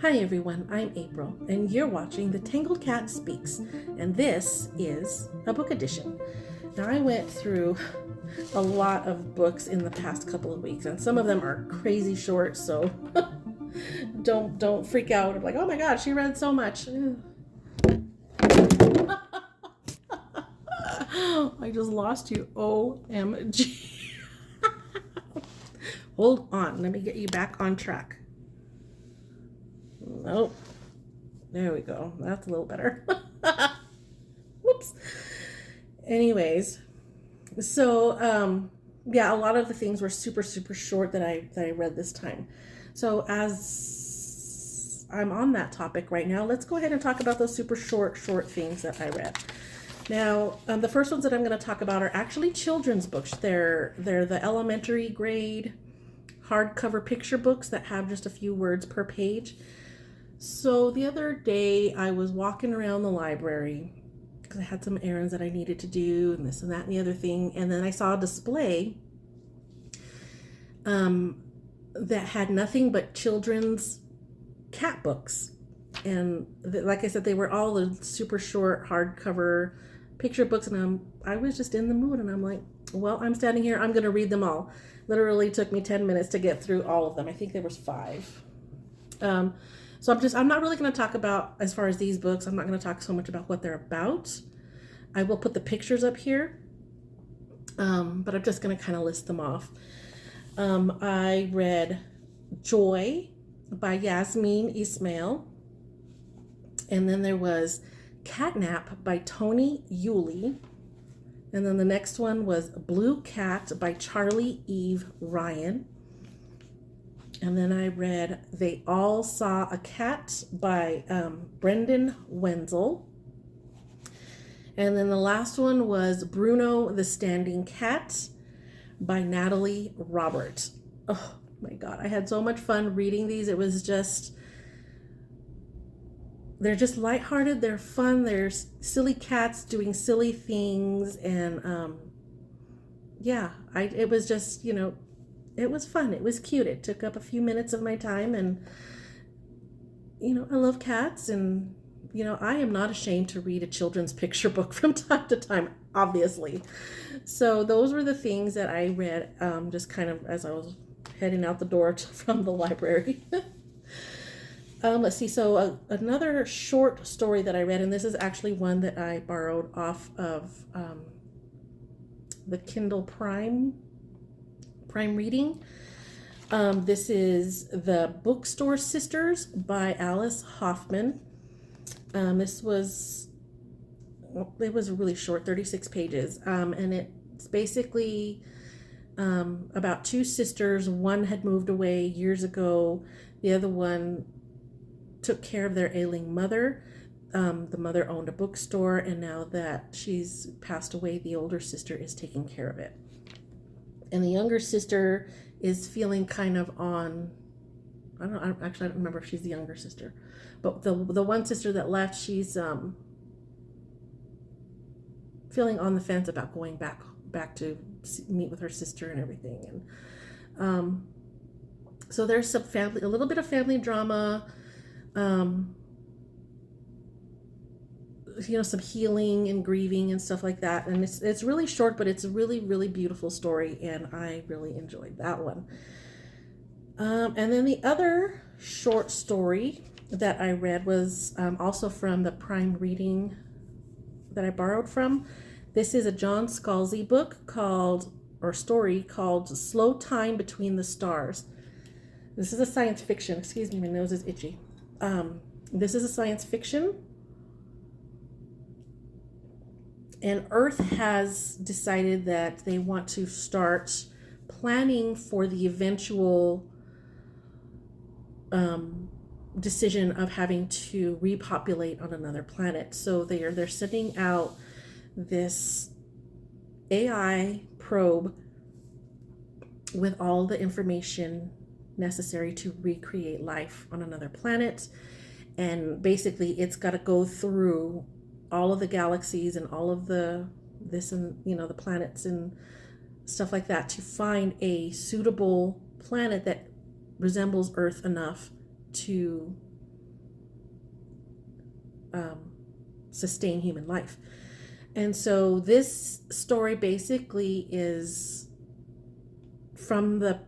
Hi everyone, I'm April, and you're watching The Tangled Cat Speaks, and this is a book edition. Now, I went through a lot of books in the past couple of weeks, and some of them are crazy short, so don't freak out. I'm like, oh my god, she read so much. I just lost you. OMG. Hold on, let me get you back on track. Nope. There we go. That's a little better. Whoops. Anyways, so yeah, a lot of the things were super short that I read this time. So as I'm on that topic right now, let's go ahead and talk about those super short things that I read. Now, the first ones that I'm going to talk about are actually children's books. They're the elementary grade hardcover picture books that have just a few words per page. So the other day I was walking around the library because I had some errands that I needed to do and this and that and the other thing. And then I saw a display that had nothing but children's cat books. And like I said, they were all the super short hardcover picture books. And I was just in the mood and I'm like, well, I'm standing here. I'm going to read them all. Literally took me 10 minutes to get through all of them. I think there was 5. So I'm not really going to talk about, as far as these books, I'm not going to talk so much about what they're about. I will put the pictures up here, but I'm just going to kind of list them off. I read Joy by Yasmin Ismail. And then there was Catnap by Tony Yulee. And then the next one was Blue Cat by Charlie Eve Ryan. And then I read They All Saw a Cat by Brendan Wenzel. And then the last one was Bruno the Standing Cat by Natalie Robert. Oh my God, I had so much fun reading these. It was just, they're just lighthearted, they're fun, they're silly cats doing silly things. And yeah, it was just, it was fun. It was cute. It took up a few minutes of my time, and I love cats, and I am not ashamed to read a children's picture book from time to time, obviously. So those were the things that I read just kind of as I was heading out the door from the library. Let's see. So another short story that I read, and this is actually one that I borrowed off of the Kindle Prime reading. This is The Bookstore Sisters by Alice Hoffman. It was really short, 36 pages. And it's basically about 2 sisters. One had moved away years ago. The other one took care of their ailing mother. The mother owned a bookstore, and now that she's passed away, the older sister is taking care of it. And the younger sister is feeling kind of on, I don't remember if she's the younger sister, but the one sister that left, she's feeling on the fence about going back to meet with her sister and everything. And so there's a little bit of family drama, some healing and grieving and stuff like that. And it's really short, but it's a really beautiful story, and I really enjoyed that one. And then the other short story that I read was also from the Prime reading that I borrowed from. This is a John Scalzi book story called Slow Time Between the Stars. This is a science fiction. Excuse me, my nose is itchy. This is a science fiction. And Earth has decided that they want to start planning for the eventual decision of having to repopulate on another planet. So they're sending out this AI probe with all the information necessary to recreate life on another planet. And basically it's got to go through all of the galaxies and all of the planets and stuff like that to find a suitable planet that resembles Earth enough to sustain human life. And so this story basically is from the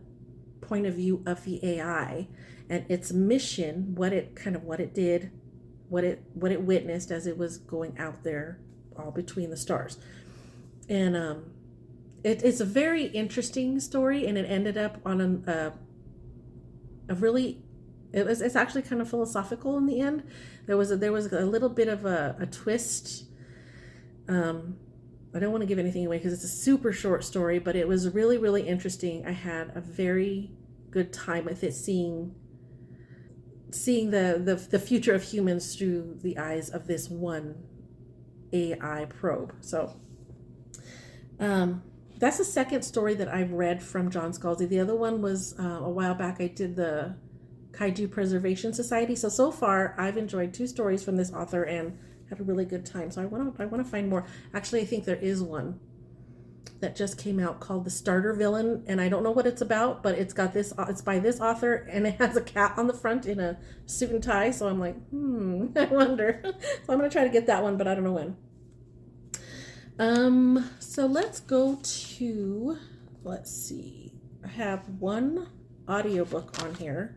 point of view of the AI and its mission, what it did, what it witnessed as it was going out there all between the stars. And it's a very interesting story, and it ended up on a really, it's actually kind of philosophical in the end. There was a little bit of a twist. I don't want to give anything away because it's a super short story, but it was really, really interesting. I had a very good time with it, seeing the future of humans through the eyes of this one AI probe. So that's the second story that I've read from John Scalzi. The other one was a while back. I did the Kaiju Preservation Society. So far I've enjoyed 2 stories from this author and had a really good time. So I want to find more. Actually, I think there is one that just came out called The Starter Villain, and I don't know what it's about, but it's by this author, and it has a cat on the front in a suit and tie. So I'm like, I wonder. So I'm gonna try to get that one, but I don't know when. So let's go to, let's see. I have one audiobook on here,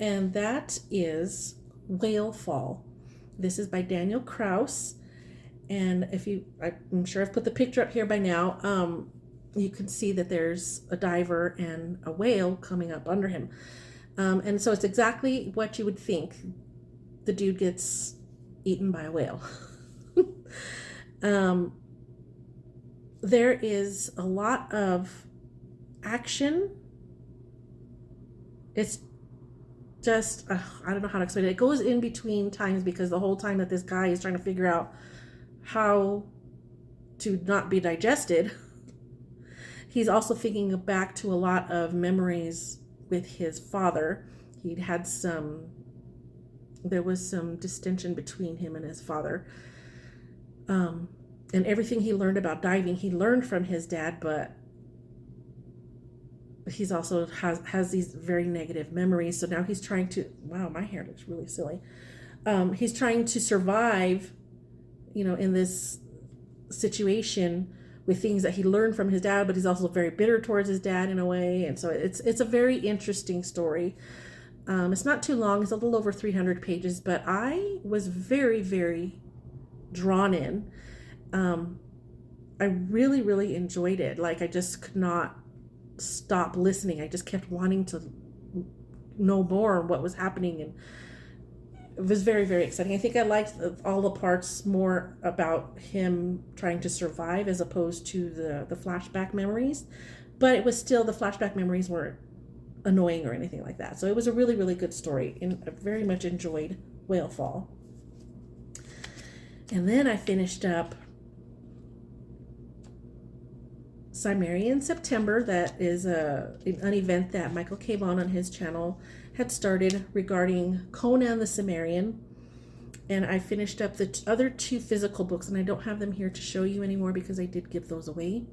and that is Whale Fall. This is by Daniel Kraus. And I'm sure I've put the picture up here by now. You can see that there's a diver and a whale coming up under him. And so it's exactly what you would think. The dude gets eaten by a whale. There is a lot of action. It's just, I don't know how to explain it. It goes in between times because the whole time that this guy is trying to figure out how to not be digested, he's also thinking back to a lot of memories with his father. There was some distension between him and his father. And everything he learned about diving, he learned from his dad, but he's also has these very negative memories. So now he's trying to, wow, my hair looks really silly. He's trying to survive, in this situation with things that he learned from his dad, but he's also very bitter towards his dad in a way. And so it's a very interesting story. It's not too long. It's a little over 300 pages, but I was very, very drawn in. I really, really enjoyed it. Like, I just could not stop listening. I just kept wanting to know more what was happening, and it was very, very exciting. I think I liked all the parts more about him trying to survive as opposed to the flashback memories, but it was still, the flashback memories weren't annoying or anything like that. So it was a really, really good story, and I very much enjoyed Whale Fall. And then I finished up Cimmerian September. That is an event that Michael Cavon on his channel had started regarding Conan the Cimmerian. And I finished up the other 2 physical books, and I don't have them here to show you anymore because I did give those away.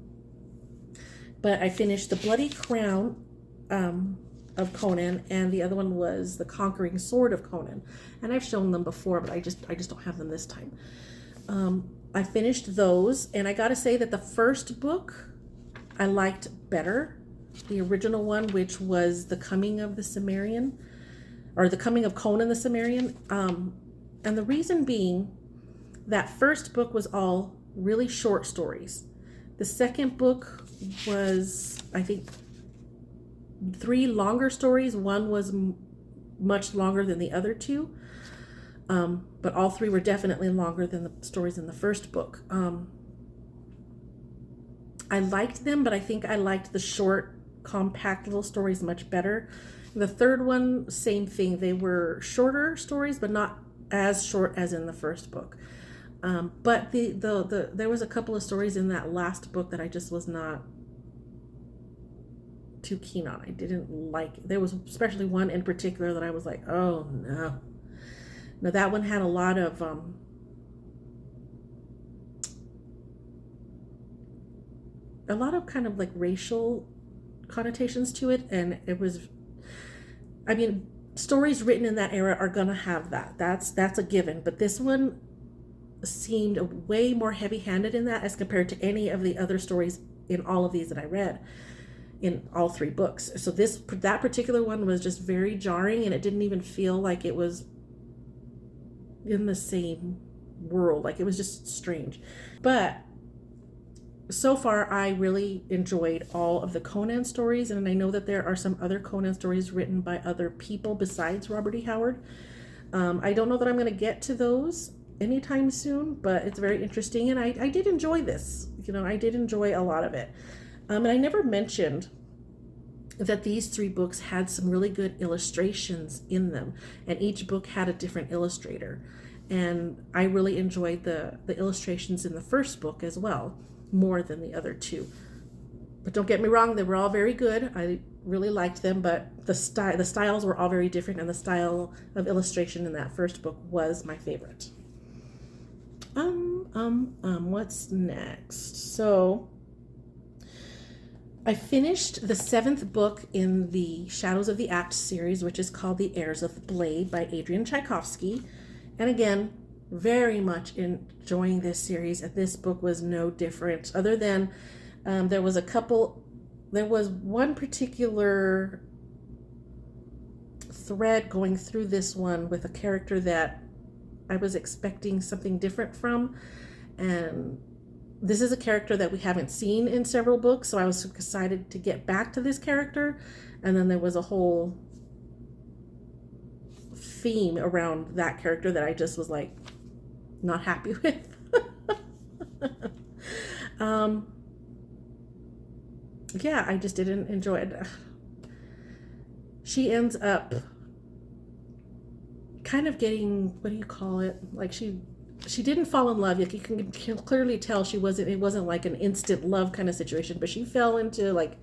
But I finished The Bloody Crown of Conan, and the other one was The Conquering Sword of Conan. And I've shown them before, but I just don't have them this time. I finished those, and I gotta say that the first book I liked better, the original one, which was The Coming of the Cimmerian, or The Coming of Conan the Cimmerian. And the reason being, that first book was all really short stories. The second book was, I think, 3 longer stories. One was much longer than the other 2. But all 3 were definitely longer than the stories in the first book. I liked them, but I think I liked the short, compact little stories much better. The third one, same thing. They were shorter stories, but not as short as in the first book. But there was a couple of stories in that last book that I just was not too keen on. I didn't like. There was especially one in particular that I was like, oh no. Now that one had a lot of kind of like racial connotations to it, and it was, I mean, stories written in that era are gonna have that. That's a given. But this one seemed way more heavy-handed in that as compared to any of the other stories in all of these that I read in all three books. So that particular one was just very jarring, and it didn't even feel like it was in the same world. Like, it was just strange. But so far, I really enjoyed all of the Conan stories, and I know that there are some other Conan stories written by other people besides Robert E. Howard. I don't know that I'm going to get to those anytime soon, but it's very interesting, and I did enjoy this. I did enjoy a lot of it. And I never mentioned that these three books had some really good illustrations in them, and each book had a different illustrator. And I really enjoyed the illustrations in the first book as well, more than the other two. But don't get me wrong, they were all very good. I really liked them, but the styles were all very different, and the style of illustration in that first book was my favorite. What's next? So I finished the 7th book in the Shadows of the Act series, which is called The Heirs of the Blade by Adrian Tchaikovsky. And again, very much enjoying this series, and this book was no different, other than there was one particular thread going through this one with a character that I was expecting something different from, and this is a character that we haven't seen in several books, so I was excited to get back to this character. And then there was a whole theme around that character that I just was like not happy with. Yeah, I just didn't enjoy it. She ends up kind of getting, what do you call it? Like, she didn't fall in love. You can clearly tell it wasn't like an instant love kind of situation, but she fell into like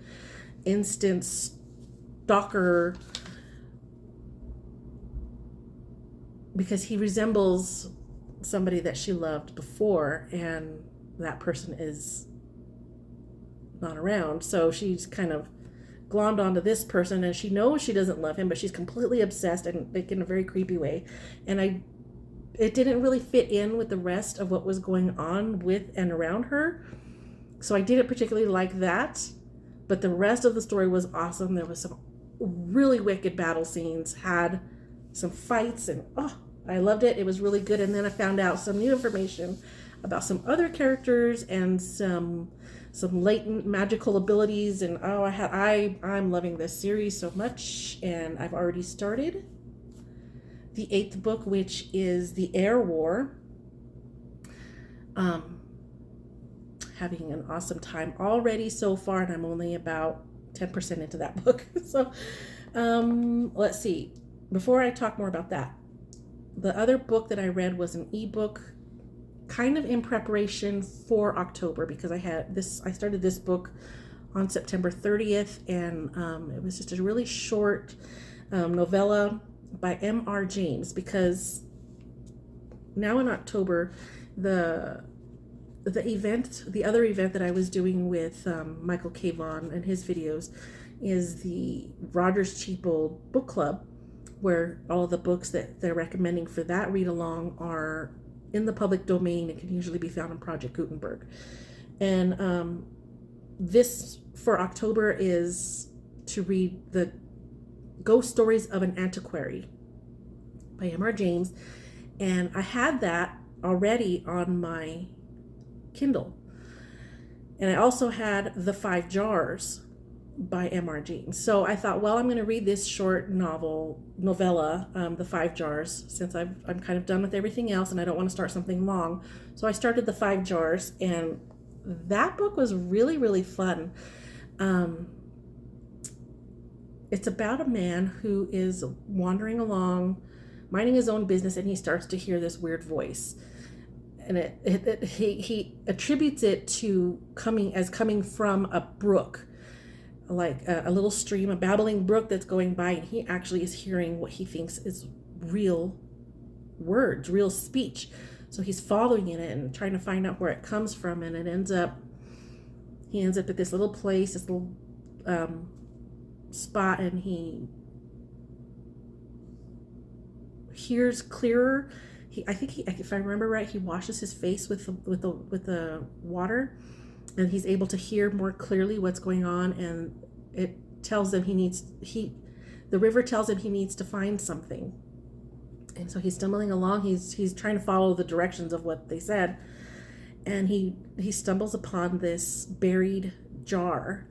instant stalker, because he resembles somebody that she loved before, and that person is not around. So she's kind of glommed onto this person, and she knows she doesn't love him, but she's completely obsessed, and like in a very creepy way. And it didn't really fit in with the rest of what was going on with and around her. So I didn't particularly like that, but the rest of the story was awesome. There was some really wicked battle scenes, had some fights, and I loved it. It was really good. And then I found out some new information about some other characters and some latent magical abilities, and I'm loving this series so much, and I've already started the 8th book, which is The Air War. Having an awesome time already so far, and I'm only about 10% into that book. So let's see. Before I talk more about that, the other book that I read was an ebook, kind of in preparation for October, because I started this book on September 30th, and it was just a really short novella by M.R. James, because now in October, the other event that I was doing with Michael K. Vaughn and his videos is the Rogers Cheaple Book Club, where all of the books that they're recommending for that read along are in the public domain and can usually be found on Project Gutenberg. And this for October is to read the Ghost Stories of an Antiquary by M.R. James, and I had that already on my Kindle. And I also had The 5 Jars by M.R. James. So I thought, well, I'm going to read this short novella, The 5 Jars, since I'm kind of done with everything else and I don't want to start something long. So I started The 5 Jars, and that book was really, really fun. It's about a man who is wandering along, minding his own business, and he starts to hear this weird voice. And he attributes it to coming from a brook, like a little stream, a babbling brook that's going by, and he actually is hearing what he thinks is real words, real speech. So he's following it and trying to find out where it comes from, and he ends up at this little place, this little spot, and he hears clearer. I think if I remember right, he washes his face with the water, and he's able to hear more clearly what's going on. And it tells him the river tells him he needs to find something. And so he's stumbling along. He's trying to follow the directions of what they said, and he stumbles upon this buried jar,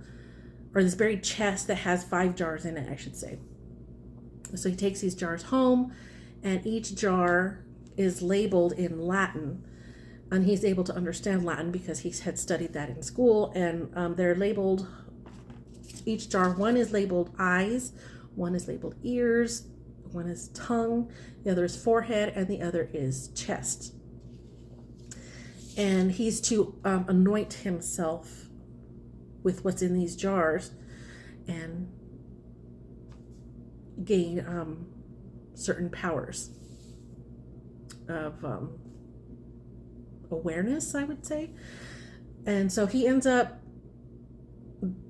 or this buried chest that has 5 jars in it, I should say. So he takes these jars home, and each jar is labeled in Latin, and he's able to understand Latin because he had studied that in school. And they're labeled, each jar, one is labeled eyes, one is labeled ears, one is tongue, the other is forehead, and the other is chest. And he's to anoint himself with what's in these jars and gain certain powers of awareness, I would say. And so he ends up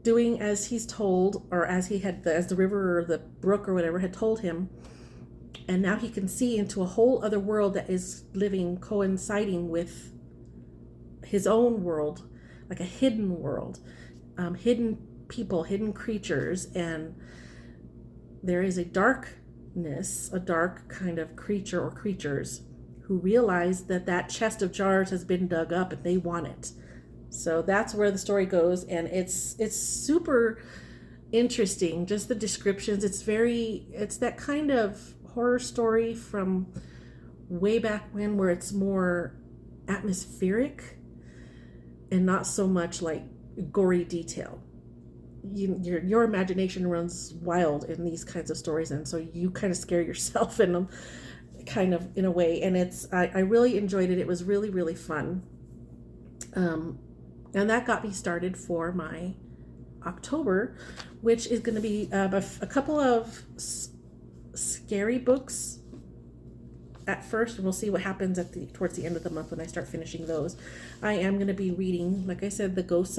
doing as he's told, or as the river or the brook or whatever had told him. And now he can see into a whole other world that is coinciding with his own world, like a hidden world, hidden people, hidden creatures. And there is a dark kind of creature or creatures who realize that chest of jars has been dug up and they want it. So that's where the story goes, and it's super interesting. Just the descriptions, it's that kind of horror story from way back when, where it's more atmospheric and not so much like gory detail. Your imagination runs wild in these kinds of stories, and so you kind of scare yourself in them, kind of, in a way. And I really enjoyed it. It was really, really fun. And that got me started for my October, which is going to be a couple of scary books at first, and we'll see what happens towards the end of the month when I start finishing those. I am going to be reading, like I said, The Ghost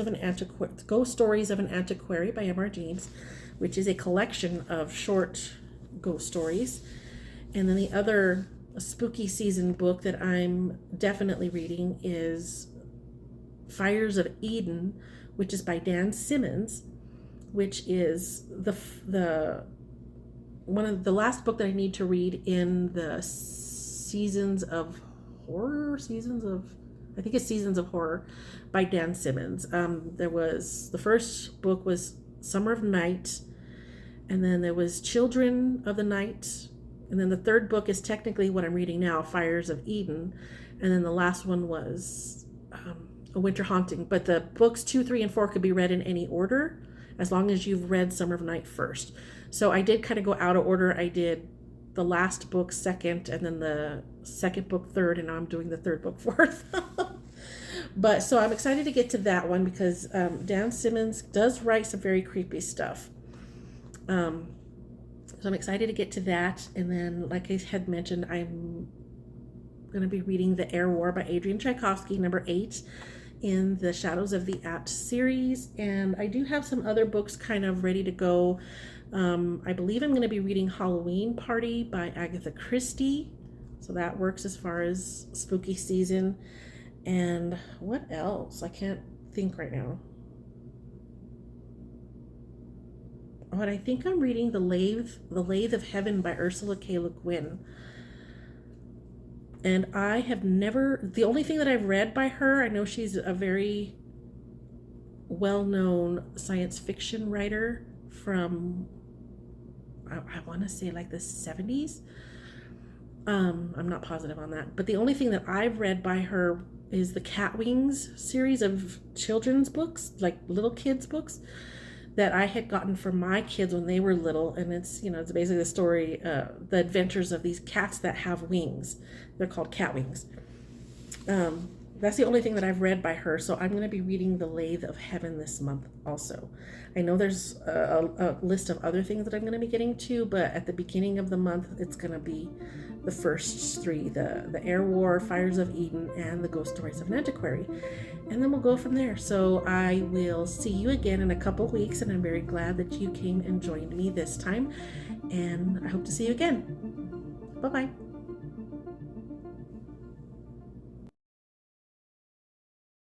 Stories of an Antiquary by M.R. James, which is a collection of short ghost stories. And then the other spooky season book that I'm definitely reading is Fires of Eden, which is by Dan Simmons, which is the one of the last book that I need to read in the Seasons of Horror by Dan Simmons. The first book was Summer of Night, and then there was Children of the Night, and then the third book is technically what I'm reading now, Fires of Eden, and then the last one was A Winter Haunting. But the books 2, 3, and 4 could be read in any order, as long as you've read Summer of Night first. So I did kind of go out of order. I did the last book second, and then the second book third, and now I'm doing the third book fourth. But so I'm excited to get to that one because Dan Simmons does write some very creepy stuff. So I'm excited to get to that. And then, like I had mentioned, I'm going to be reading The Air War by Adrian Tchaikovsky, number 8 in the Shadows of the Apt series. And I do have some other books kind of ready to go. I believe I'm going to be reading Halloween Party by Agatha Christie. So that works as far as spooky season. And what else? I can't think right now. But I think I'm reading The Lathe of Heaven by Ursula K. Le Guin. And I have the only thing that I've read by her, I know she's a very well-known science fiction writer from, I want to say like the 70s. I'm not positive on that. But the only thing that I've read by her is the Cat Wings series of children's books, like little kids books, that I had gotten from my kids when they were little. And it's basically the story, the adventures of these cats that have wings. They're called cat wings. That's the only thing that I've read by her. So I'm going to be reading The Lathe of Heaven this month also. I know there's a list of other things that I'm going to be getting to, but at the beginning of the month, it's going to be the first 3, the Air War, Fires of Eden, and The Ghost Stories of an Antiquary. And then we'll go from there. So I will see you again in a couple weeks, and I'm very glad that you came and joined me this time. And I hope to see you again. Bye-bye.